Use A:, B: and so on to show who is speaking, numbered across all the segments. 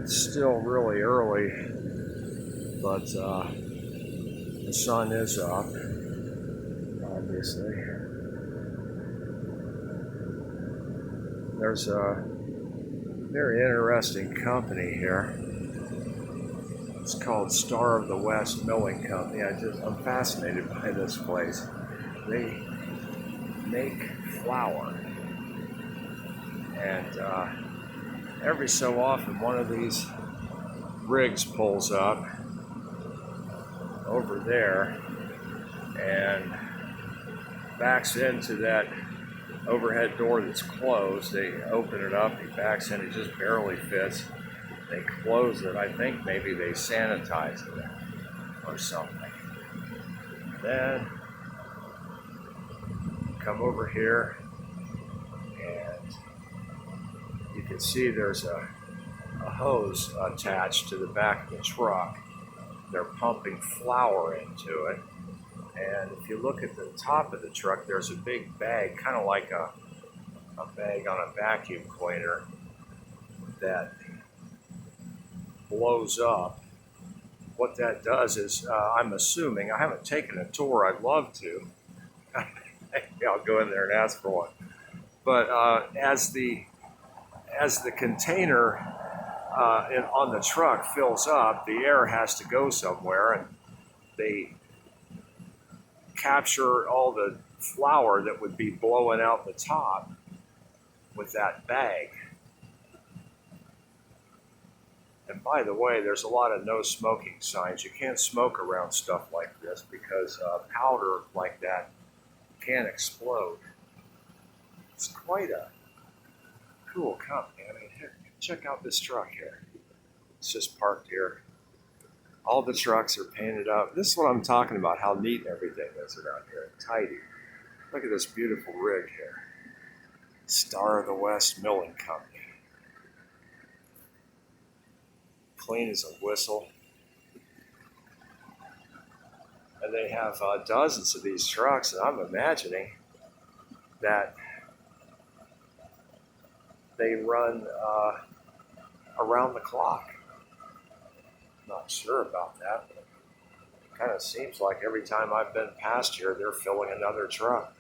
A: It's still really early, but the sun is up, obviously. There's a very interesting company here. It's called Star of the West Milling Company. I'm fascinated by this place. They make flour, and every so often one of these rigs pulls up over there and backs into that overhead door that's closed. They open it up, he backs in, it just barely fits. They close it. I think maybe they sanitize it or something. Then come over here and you can see there's a hose attached to the back of the truck. They're pumping flour into it. And if you look at the top of the truck, there's a big bag, kind of like a bag on a vacuum cleaner that blows up. What that does is, I'm assuming, I haven't taken a tour, I'd love to. I'll go in there and ask for one. But as the container on the truck fills up, the air has to go somewhere, and they capture all the flour that would be blowing out the top with that bag. And by the way, there's a lot of no smoking signs. You can't smoke around stuff like this because powder like that can explode. It's quite a cool company. I mean, here, check out this truck here. It's just parked here. All the trucks are painted up. This is what I'm talking about, how neat everything is around here. Tidy. Look at this beautiful rig here. Star of the West Milling Company. Clean as a whistle. And they have dozens of these trucks, and I'm imagining that they run around the clock. Not sure about that, but it kind of seems like every time I've been past here, they're filling another truck.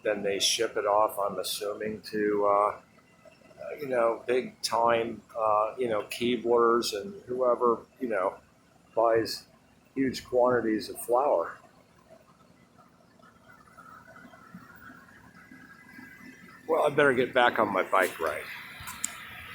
A: Then they ship it off, I'm assuming, to big time, Keeblers and whoever, buys huge quantities of flour. Well, I better get back on my bike ride.